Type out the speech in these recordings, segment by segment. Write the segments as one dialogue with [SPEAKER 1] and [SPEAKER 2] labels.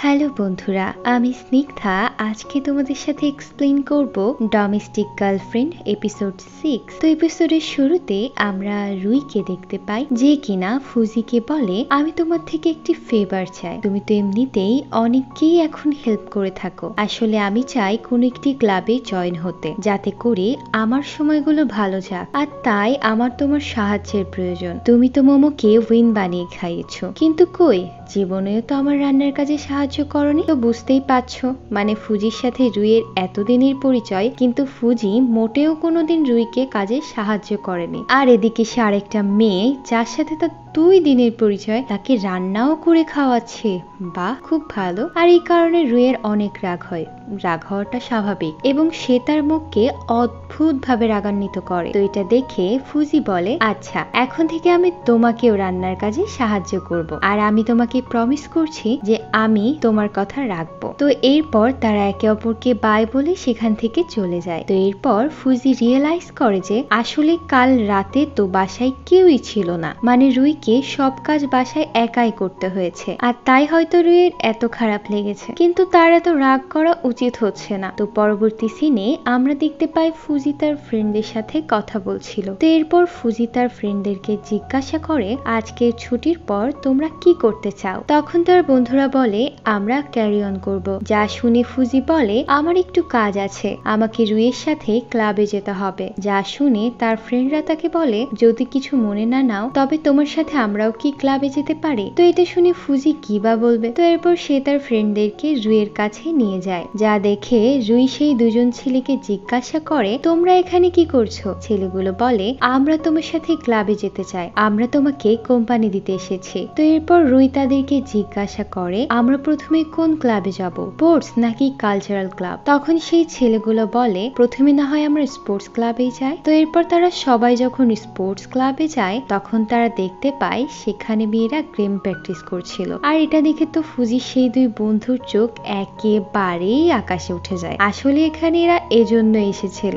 [SPEAKER 1] Hello বন্ধুরা, আমি স্নিগ্ধা। আজকে তোমাদের সাথে এক্সপ্লেন করব ডোমেস্টিক গার্লফ্রেন্ড এপিসোড 6। তো এপিসোডের শুরুতে আমরা রুইকে দেখতে পাই, যে কিনা ফুজিকে বলে, আমি তোমার থেকে একটি ফেভার চাই। তুমি তো এমনিতেই অনেককেই এখন হেল্প করে থাকো। আসলে আমি চাই কোনো একটি ক্লাবে জয়েন হতে, যাতে করে আমার সময়গুলো ভালো যাক। আর তাই আমার তোমার সাহায্যের প্রয়োজন। তুমি তো মোমোকে উইন বানিয়ে খাইয়েছো, কিন্তু কই, জীবনেও তো আমার রান্নার কাজে সাহায্য করনি। তো বুঝতেই পারছো, মানে ফুজির সাথে রুইয়ের এতদিনের পরিচয়, কিন্তু ফুজি মোটেও কোনোদিন রুইকে কাজে সাহায্য করেনি। আর এদিকে সে আরেকটা মেয়ে, যার সাথে তার 2 দিনের পরিচয়, তাকে রান্নাও করে খাওয়াচ্ছে। বাহ, খুব ভালো। আর এই কারণে রুইয়ের অনেক রাগ হয়। রাগ হওয়াটা স্বাভাবিক, এবং সে তার মুখকে অদ্ভুত ভাবে রাগান্বিত করে। তো এটা দেখে ফুজি বলে, আচ্ছা, এখন থেকে আমি তোমাকেও রান্নার কাজে সাহায্য করব, আর আমি তোমাকে প্রমিস করছি যে আমি তোমার কথা রাখবো। তো এরপর তারা একে অপরকে বাই বলে সেখান থেকে চলে যায়। তো এরপর ফুজি রিয়েলাইজ করে যে আসলে কাল রাতে তো বাসায় কেউই ছিল না, মানে রুইকে সব কাজ বাসায় একাই করতে হয়েছে। আর তাই হয়তো রুইয়ের এত খারাপ লেগেছে, কিন্তু তার এত রাগ করা উচিত হচ্ছে না। তো পরবর্তী সিনে আমরা দেখতে পাই ফুজি তার ফ্রেন্ডদের সাথে কথা বলছিল। তো এরপর ফুজি তার ফ্রেন্ডদেরকে জিজ্ঞাসা করে, আজকে ছুটির পর তোমরা কি করতে চাও? তখন তার বন্ধুরা বলে, আমরা ক্যারি অন করব। যা শুনে ফুজি বলে, আমার একটু কাজ আছে, আমাকে রুইয়ের সাথে ক্লাবে যেতে হবে। যা শুনে তার ফ্রেন্ডরা তাকে বলে, যদি কিছু মনে না নাও, তবে তোমার সাথে আমরাও কি ক্লাবে যেতে পারি? তো এটা শুনে ফুজি কি বা বলবে। তো এরপর সে তার ফ্রেন্ডদেরকে রুইয়ের কাছে নিয়ে যায়। যা দেখে রুই সেই দুজন ছেলেকে জিজ্ঞাসা করে, তোমরা এখানে কি করছো? ছেলেগুলো বলে, আমরা তোমার সাথে ক্লাবে যেতে চাই, আমরা তোমাকে কোম্পানি দিতে এসেছি। তো এরপর রুই তাদেরকে জিজ্ঞাসা করে, আমরা প্রথমে কোন ক্লাবে যাব, স্পোর্টস নাকি কালচারাল ক্লাব? তখন সেই ছেলেগুলো বলে, প্রথমে না হয় আমরা স্পোর্টস ক্লাবেই যাই। তো এরপর তারা সবাই যখন স্পোর্টস ক্লাবে যায়, তখন তারা দেখতে পায় সেখানে মেয়েরা গেম প্র্যাকটিস করছিল। আর এটা দেখে তো ফুজির সেই 2 বন্ধুর চোখ একেবারেই আকাশে উঠে যায়। আসলে এখানে এরা এজন্য এসেছিল,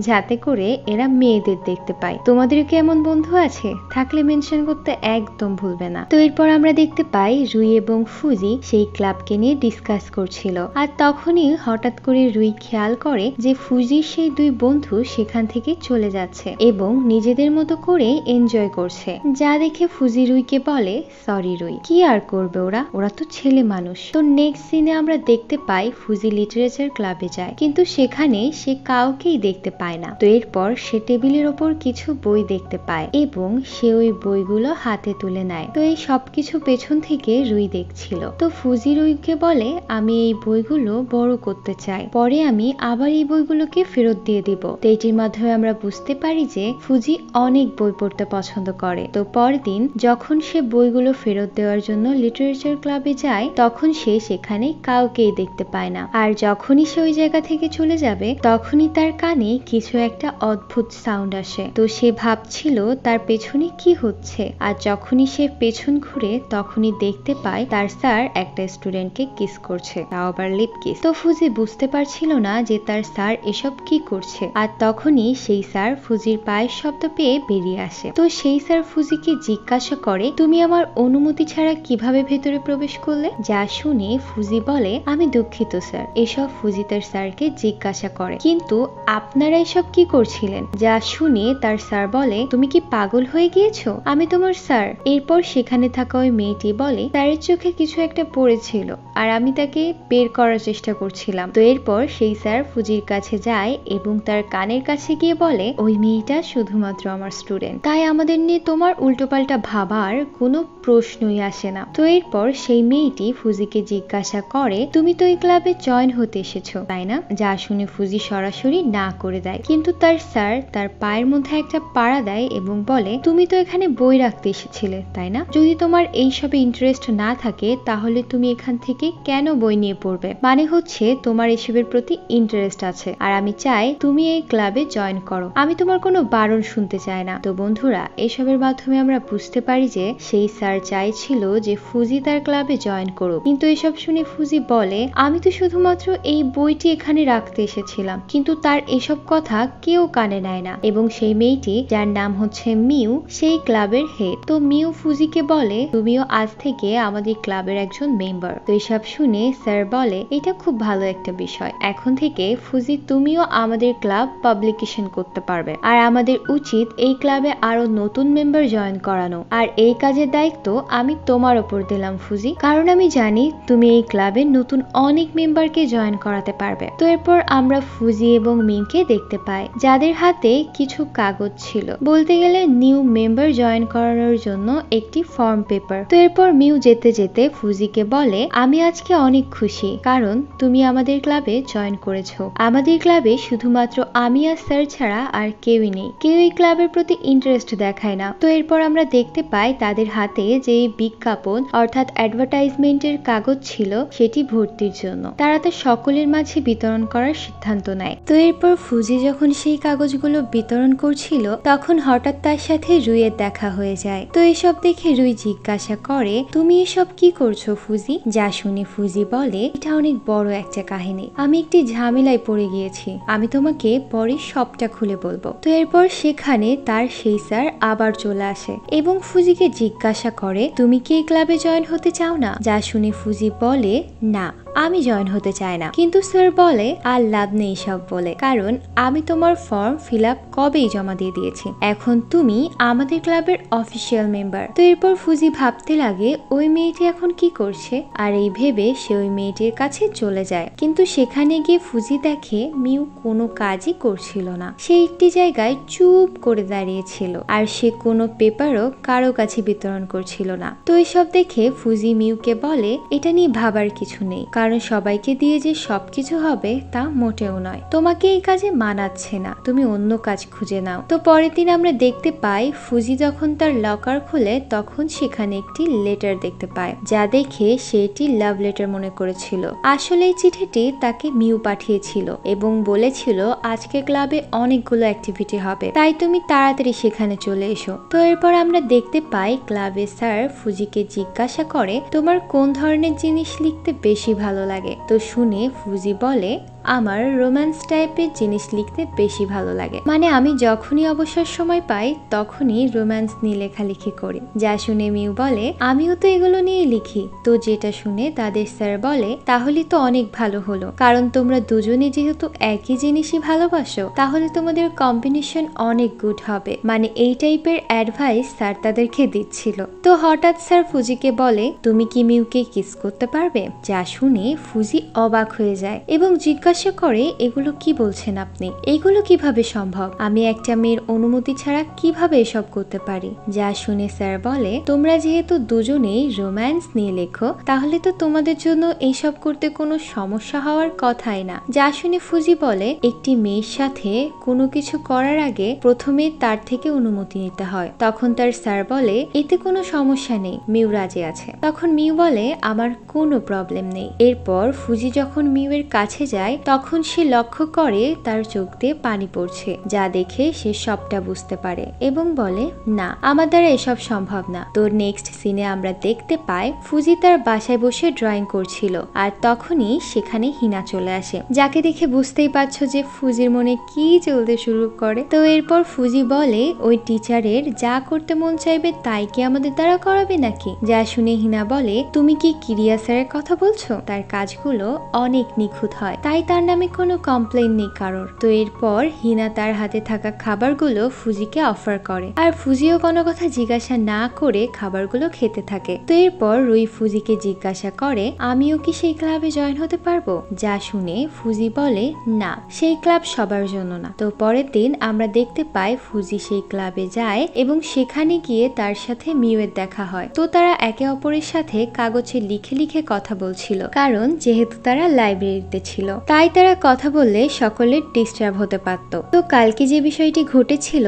[SPEAKER 1] যাতে করে এরা মেয়েদের দেখতে পায়। তোমাদের কি এমন বন্ধু আছে? থাকলে মেনশন করতে একদম ভুলবে না। তো এরপর আমরা দেখতে পাই রুই এবং ফুজি সেই ক্লাবকে নিয়ে ডিসকাস করছিল। আর তখনই হঠাৎ করে রুই খেয়াল করে যে ফুজির সেই 2 বন্ধু সেখান থেকে চলে যাচ্ছে এবং নিজেদের মতো করে এনজয় করছে। যা দেখে ফুজি রুইকে বলে, সরি রুই, কি আর করবে ওরা তো ছেলে মানুষ। তো নেক্সট সিনে আমরা দেখতে পাই ফুজি লিটারেচার ক্লাবে যায়, কিন্তু সেখানে সে কাউকেই দেখতে পায় না। তো এরপর সে টেবিলের ওপর কিছু বই দেখতে পায় এবং সে ওই বইগুলো হাতে তুলে নেয়। তো এই সবকিছু পেছন থেকে রুই দেখছিল। তো ফুজি রুইকে বলে, আমি এই বইগুলো বড় করতে চাই, পরে আমি আবার এই বইগুলোকে ফেরত দিয়ে দিব। তো এটির মাধ্যমে আমরা বুঝতে পারি যে ফুজি অনেক বই পড়তে পছন্দ করে। তো পরদিন যখন সে বইগুলো ফেরত দেওয়ার জন্য লিটারেচার ক্লাবে যায়, তখন সে সেখানে কাউকেই দেখতে পায় না। আর যখনই সে ওই জায়গা থেকে চলে যাবে, তখনই তার কানে কিছু একটা অদ্ভুত সাউন্ড আসে। তো সে ভাবছিল তার পেছনে কি হচ্ছে। আর যখনই সে পেছন ঘুরে, তখনই দেখতে পায় তার স্যার একটা স্টুডেন্টকে কিস করছে, তাও আবার লিপ কিস। তো ফুজি বুঝতে পারছিল না যে তার স্যার এসব কি করছে। আর তখনই সেই স্যার ফুজির পায়ের শব্দ পেয়ে বেরিয়ে আসে। তো সেই স্যার ফুজিকে জিজ্ঞাসা করে, তুমি আমার অনুমতি ছাড়া কিভাবে ভেতরে প্রবেশ করলে? যা শুনে ফুজি বলে, আমি দুঃখিত স্যার। এসব ফুজি তার স্যারকে জিজ্ঞাসা করে, কিন্তু আপনারা এসব কি করছিলেন? যা শুনে তার স্যার বলে, তুমি কি পাগল হয়ে গিয়েছো? আমি তোমার স্যার। এরপর সেখানে থাকা ওই মেয়েটি বলে, স্যারের চোখে কিছু একটা পড়েছিল আর আমি তাকে বের করার চেষ্টা করছিলাম। তো এরপর সেই স্যার ফুজির কাছে যায় এবং তার কানের কাছে গিয়ে বলে, ওই মেয়েটা শুধুমাত্র আমার স্টুডেন্ট, তাই আমাদের নিয়ে তোমার উল্টোপাল্টা ভাবার কোনো প্রশ্নই আসে না। তো এরপর সেই মেয়েটি ফুজিকে জিজ্ঞাসা করে, তুমি তো এই ক্লাবে জয়েন হতে এসেছো, তাই না? যা শুনে ফুজি সরাসরি না করে দেয়, কিন্তু তার স্যার তার পায়ের মধ্যে একটা পাড়া দেয় এবং বলে, তুমি তো এখানে বই রাখতে এসেছিলে, তাই না? যদি তোমার এইসবে ইন্টারেস্ট না থাকে, তাহলে তুমি এখান থেকে কেন বই নিয়ে পড়বে? মানে হচ্ছে তোমার এসবের প্রতি ইন্টারেস্ট আছে, আর আমি চাই তুমি এই ক্লাবে জয়েন করো। আমি তোমার কোনো বারণ শুনতে চাই না। তো বন্ধুরা, এসবের মাধ্যমে আমরা বুঝতে পারি যে সেই স্যার চাইছিল যে ফুজি তার ক্লাবে জয়েন করুক, কিন্তু এসব শুনে ফুজি বলে, আমি তো শুধুমাত্র এই বইটি এখানে রাখতে এসেছিলাম। কিন্তু তার এসব কথা কেউ কানে নেয় না এবং সেই মেয়েটি যার নাম হচ্ছে মিউ সেই ক্লাবের হেড। তো মিউ ফুজিকে বলে তুমিও আজ থেকে আমাদের ক্লাবের একজন মেম্বার। তো এসব শুনে স্যার বলে এটা খুব ভালো একটা বিষয়, এখন থেকে ফুজি তুমিও আমাদের ক্লাব পাবলিকেশন করতে পারবে আর আমাদের উচিত এই ক্লাবে আরো নতুন মেম্বার জয়েন করানো। আর এই কাজের দায়িত্ব আমি তোমার ওপর দিলাম ফুজি, কারণ আমি জানি তুমি এই ক্লাবে নতুন অনেক মেম্বারকে জয়েন করাতে পারবে। তো এরপর আমরা ফুজি এবং মিউকে দেখতে পাই যাদের হাতে কিছু কাগজ ছিল, বলতে গেলে নিউ মেম্বার জয়েন করানোর জন্য একটি ফর্ম পেপার। তো এরপর মিউ যেতে যেতে ফুজিকে বলে আমি আজকে অনেক খুশি কারণ তুমি আমাদের ক্লাবে জয়েন করেছো। আমাদের ক্লাবে শুধুমাত্র আমি আর স্যার ছাড়া আর কেউই নেই, কেউ এই ক্লাবের প্রতি ইন্টারেস্ট দেখায় না। তো এরপর আমরা দেখতে পাই তাদের হাতে যে বিজ্ঞাপন অর্থাৎ অ্যাডভার্টাইজমেন্টের কাগজ ছিল সেটি ভর্তির জন্য তারা তা সকলের মাঝে বিতরণ করার সিদ্ধান্ত নেয়। তো এরপর ফুজি যখন সেই কাগজগুলো বিতরণ করছিল তখন হঠাৎ তার সাথে রুইয়ের দেখা হয়ে যায়। তো এসব দেখে রুই জিজ্ঞাসা করে তুমি এসব কি করছো ফুজি? যা শুনে ফুজি বলে এটা অনেক বড় একটা কাহিনী, আমি একটি ঝামেলায় পড়ে গিয়েছি, আমি তোমাকে পরে সবটা খুলে বলবো। তো এরপর সেখানে তার সেই স্যার আবার চলে আসে এবং ফুজিকে জিজ্ঞাসা করে তুমি কি এই ক্লাবে জয়েন হতে চাও না? যা শুনে ফুজি বলে না আমি জয়েন হতে চাই না, কিন্তু স্যার বলে আর লাভ নেই সব বলে, কারণ আমি তোমার ফর্ম ফিল আপ কবেই জমা দিয়ে দিয়েছি, এখন তুমি আমাদের ক্লাবের অফিসিয়াল মেম্বার। তো এরপর ফুজি ভাবতে লাগে ওই মেয়েটি এখন কি করছে, আর এই ভেবে সে ওই মেয়েটির কাছে চলে যায়। কিন্তু সেখানে গিয়ে ফুজি দেখে মিউ কোনো কাজই করছিল না, সে একটি জায়গায় চুপ করে দাঁড়িয়েছিল আর সে কোনো পেপারও কারো কাছে বিতরণ করছিল না। তো এসব দেখে ফুজি মিউকে বলে এটা নিয়ে ভাবার কিছু নেই, কারণ সবাইকে দিয়ে যে সবকিছু হবে তা মোটেও নয়, তোমাকে এই কাজে মানাচ্ছে না, তুমি অন্য কাজ খুঁজে নাও। তো পরের দিন আমরা দেখতে পাই ফুজি যখন তার লকার খুলে তখন সেখানে একটি লেটার দেখতে পায়, যা দেখে সেটি লাভ লেটার মনে করেছিল। আসলে এই চিঠিটি তাকে মিউ পাঠিয়েছিল এবং বলেছিল আজকে ক্লাবে অনেকগুলো অ্যাক্টিভিটি হবে, তাই তুমি তাড়াতাড়ি সেখানে চলে এসো। তো এরপর আমরা দেখতে পাই ক্লাবের স্যার ফুজিকে জিজ্ঞাসা করে তোমার কোন ধরনের জিনিস লিখতে বেশি ভালো লাগে? তো শুনে ফুজি বলে আমার রোম্যান্স টাইপের জিনিস লিখতে বেশি ভালো লাগে, মানে আমি যখনই অবসর সময় পাই তখনই রোম্যান্স নিয়ে লেখালেখি করি। যা শুনে মিউ বলে আমিও তো এগুলো নিয়ে লিখি। তো যেটা শুনে তাদের স্যার বলে তাহলে তো অনেক ভালো হলো, কারণ তোমরা দুজনে যেহেতু একই জিনিসই ভালোবাসো তাহলে তোমাদের কম্বিনেশন অনেক গুড হবে, মানে এই টাইপের অ্যাডভাইস স্যার তাদেরকে দিচ্ছিল। তো হঠাৎ স্যার ফুজিকে বলে তুমি কি মিউকে কিস করতে পারবে? যা শুনে ফুজি অবাক হয়ে যায় এবং জিজ্ঞাসা করে এগুলো কি বলছেন আপনি, এগুলো কিভাবে সম্ভব, আমি একটা মেয়ের অনুমতি ছাড়া কিভাবে এসব করতে পারি? যা শুনে স্যার বলে তোমরা যেহেতু দুজনেই রোম্যান্স নিয়ে লেখো তাহলে তো তোমাদের জন্য এইসব করতে কোনো সমস্যা হওয়ার কথাই না। যা শুনে ফুজি বলে একটি মেয়ের সাথে কোনো কিছু করার আগে প্রথমে তার থেকে অনুমতি নিতে হয়। তখন তার স্যার বলে এতে কোনো সমস্যা নেই, মিউ রাজি আছে। তখন মিউ বলে আমার কোনো প্রবলেম নেই। এরপর ফুজি যখন মিউয়ের কাছে যায় তখন সে লক্ষ্য করে তার চোখ দিয়ে পানি পড়ছে, যা দেখে সে সবটা বুঝতে পারে এবং বলে না আমার দ্বারা এসব সম্ভব না। তো নেক্সট সিনে আমরা দেখতে পাই ফুজি তার বাসায় বসে ড্রয়িং করছিল আর তখনই সেখানে হিনা চলে আসে, যাকে দেখে বুঝতেই পারছো যে ফুজির মনে কি চলতে শুরু করে। তো এরপর ফুজি বলে ওই টিচারের যা করতে মন চাইবে তাই কি আমাদের দ্বারা করাবে নাকি? যা শুনে হিনা বলে তুমি কি কিরিয়া স্যারের কথা বলছো? তার কাজগুলো অনেক নিখুঁত হয়, তাই তার নামে কোনো কমপ্লেইন নেই কারোর। তো এরপর হিনা তার হাতে থাকা খাবারগুলো ফুজিকে অফার করে আর ফুজিও কোনো কথা জিজ্ঞাসা না করে খাবারগুলো খেতে থাকে। তো এরপর রুই ফুজিকে জিজ্ঞাসা করে আমিও কি সেই ক্লাবে জয়েন হতে পারবো? যা শুনে ফুজি বলে না সেই ক্লাব সবার জন্য না। তো পরের দিন আমরা দেখতে পাই ফুজি সেই ক্লাবে যায় এবং সেখানে গিয়ে তার সাথে মিউয়ের দেখা হয়। তো তারা একে অপরের সাথে কাগজে লিখে লিখে কথা বলছিল, কারণ যেহেতু তারা লাইব্রেরিতে ছিল তাই তারা কথা বললে সকলের ডিস্টার্ব হতে পারত। তো কালকে যে বিষয়টি ঘটেছিল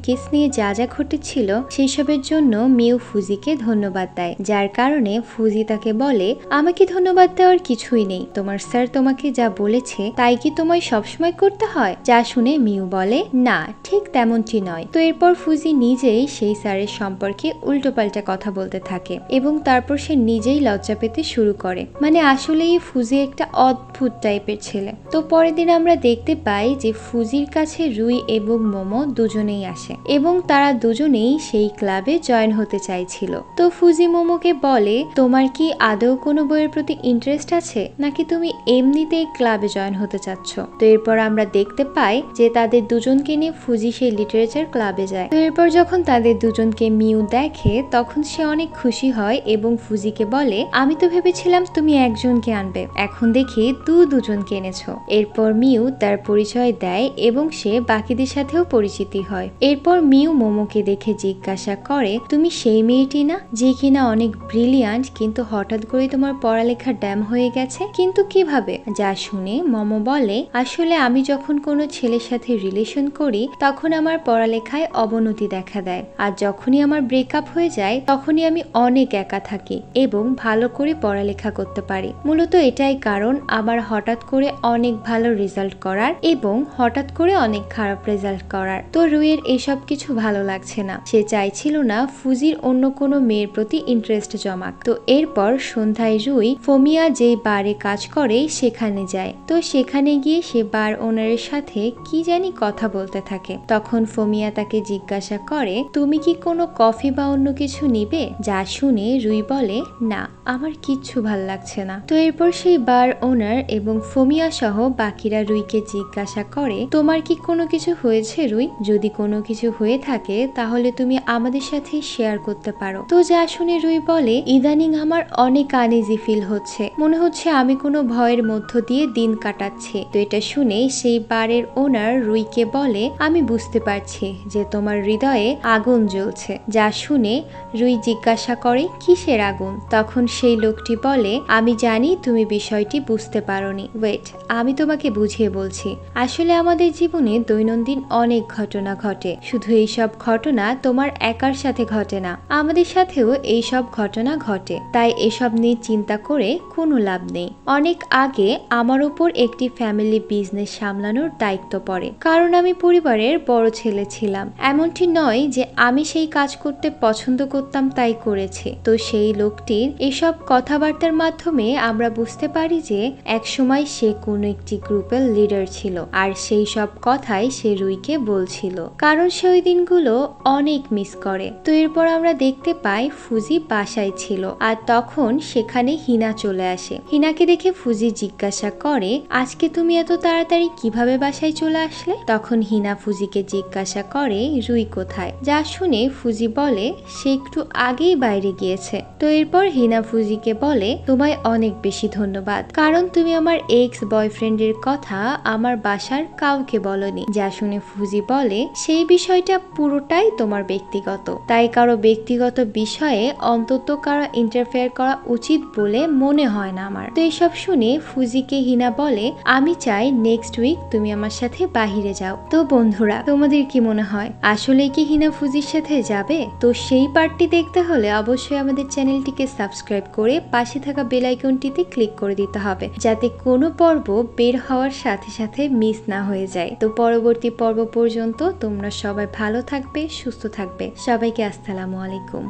[SPEAKER 1] কিস নিয়ে যা যা ঘটেছিল সেই সবের জন্য মিউ ফুজিকে ধন্যবাদ দেয়, যার কারণে ফুজি তাকে বলে আমাকে ধন্যবাদ দেওয়ার কিছুই নেই, তোমার স্যার তোমাকে যা বলেছে তাই কি তোমায় সবসময় করতে হয়? যা শুনে মিউ বলে না ঠিক তেমনটি নয়। তো এরপর ফুজি নিজেই সেই স্যারের সম্পর্কে উল্টোপাল্টা কথা বলতে থাকে এবং তারপর সে নিজেই লজ্জা পেতে শুরু করে, মানে আসলেই ফুজি একটা অদ্ভুত টাইপের ছেলে। তো পরের দিন আমরা দেখতে পাই যে ফুজির কাছে রুই এবং মোমো দুজনেই আসে এবং তারা দুজনেই সেই ক্লাবে জয়েন হতে চাইছিল। তো ফুজি মোমোকে বলে, তোমার কি আদৌ কোনো বইয়ের প্রতি ইন্টারেস্ট আছে, নাকি তুমি এমনিতেই ক্লাবে জয়েন হতে চাচ্ছ? তো এরপর আমরা দেখতে পাই যে তাদের দুজনকে নিয়ে ফুজি সেই লিটারেচার ক্লাবে যায়। তো এরপর যখন তাদের দুজনকে মিউ দেখে তখন সে অনেক খুশি হয় এবং ফুজিকে বলে, আমি তো ভেবেছিলাম তুমি একজনকে আনবে, এখন দেখি দুজনকে এনেছো। এরপর মিউ তার পরিচয় দেয় এবং সে বাকিদের সাথেও পরিচিতি হয়। এরপর মিউ মোমোকে দেখে জিজ্ঞাসা করে, তুমি সেই মেয়েটি না যে কিনা অনেক ব্রিলিয়ান্ট, কিন্তু হঠাৎ করে তোমার পড়ালেখা ড্যাম হয়ে গেছে? কিন্তু কিভাবে? যা শুনে মোমো বলে, আসলে আমি যখন কোনো ছেলের সাথে রিলেশন করি তখন আমার পড়ালেখায় অবনতি দেখা দেয়, আর যখনই আমার ব্রেকআপ হয়ে যায় তখনই আমি অনেক একা থাকি এবং ভালো করে পড়ালেখা করতে পারি। মূলত এটাই কারণ আমার হঠাৎ করে অনেক ভালো রেজাল্ট করার এবং হঠাৎ করে অনেক খারাপ রেজাল্ট করার। তো রুইয়ের এসব কিছু ভালো লাগছে না, সে চাইছিল না ফুজির অন্য কোনো মেয়ের প্রতি ইন্টারেস্ট জমাক। তো এরপর সন্ধ্যায় রুই ফোমিয়া যেই বারে কাজ করে সেখানে যায়। তো সেখানে গিয়ে সে বার ওনারের সাথে কি জানি কথা বলতে থাকে। তখন ফোমিয়া তাকে জিজ্ঞাসা করে, তুমি কি কোনো কফি বা অন্য কিছু নিবে? যা শুনে রুই বলে, না, আমার কিচ্ছু ভাল লাগছে না। তো এরপর সেই বার ওনার এবং ফোমিয়া সহ বাকিরা রুইকে জিজ্ঞাসা করে, তোমার কি কোনো কিছু হয়েছে রুই? যদি কোনো কিছু হয়ে থাকে তাহলে তুমি আমাদের সাথে শেয়ার করতে পারো। তো যা শুনে রুই বলে, ইদানিং আমার অনেক আনইজি ফিল হচ্ছে, মনে হচ্ছে আমি কোনো ভয়ের মধ্য দিয়ে দিন কাটাচ্ছি। তো এটা শুনে সেই বারের ওনার রুইকে বলে, আমি বুঝতে পারছি যে তোমার হৃদয়ে আগুন জ্বলছে। যা শুনে রুই জিজ্ঞাসা করে, কিসের আগুন? তখন সেই লোকটি বলে, আমি জানি তুমি বিষয়টি বুঝতে পারোনি, ওয়েট, আমি তোমাকে বুঝিয়ে বলছি। আসলে আমাদের জীবনে দৈনন্দিন অনেক ঘটনা ঘটে, শুধু এইসব ঘটনা তোমার একার সাথে ঘটে না, আমাদের সাথেও এইসব ঘটনা ঘটে, তাই এসব নিয়ে চিন্তা করে কোনো লাভ নেই। অনেক আগে আমার উপর একটি ফ্যামিলি বিজনেস সামলানোর দায়িত্ব পড়ে, কারণ আমি পরিবারের বড় ছেলে ছিলাম। এমনটি নয় যে আমি সেই কাজ করতে পছন্দ করতাম তাই করেছি। তো সেই লোকটির এসব কথাবার্তার মাধ্যমে আমরা বুঝতে পারি যে একসময় সে কোনো একটি গ্রুপের লিডার ছিল, আর সেই সব কথাই সে রুইকে বলছিল, কারণ সে ওই দিনগুলো অনেক মিস করে। তো এরপর আমরা দেখতে পাই ফুজি বাসায় ছিল, আর তখন সেখানে হিনা চলে আসে। হিনাকে দেখে ফুজি জিজ্ঞাসা করে, আজকে তুমি এত তাড়াতাড়ি কিভাবে বাসায় চলে আসলে? তখন হিনা ফুজিকে জিজ্ঞাসা করে, রুই কোথায়? যা শুনে ফুজি বলে, সে একটু আগেই বাইরে গিয়েছে। তো এরপর হিনা ফুজিকে বলে, তোমায় অনেক বেশি ধন্যবাদ, কারণ তুমি আমার এক্স বয়ফ্রেন্ডের কথা আমার বাসার কাউকে বলনি। যা শুনে ফুজি বলে, সেই বিষয়টা পুরোটাই তোমার ব্যক্তিগত, তাই কারো ব্যক্তিগত বিষয়ে অন্তত কারো ইন্টারফেয়ার করা উচিত বলে মনে হয় না আমার। তো এইসব শুনে ফুজিকে হিনা বলে, আমি চাই নেক্সট উইক তুমি আমার সাথে বাহিরে যাও। তো বন্ধুরা, তোমাদের কি মনে হয় আসলে কি হিনা ফুজির সাথে যাবে? তো সেই পার্টটি দেখতে হলে অবশ্যই আমাদের চ্যানেলটিকে সাবস্ক্রাইব করে পাশে থাকা বেল আইকনটিতে ক্লিক করে দিতে হবে, যাতে কোনো পর্ব বের হওয়ার সাথে সাথে মিস না হয়ে যায়। তো পরবর্তী পর্ব পর্যন্ত তোমরা সবাই ভালো থাকবে, সুস্থ থাকবে। সবাইকে আসসালামু আলাইকুম।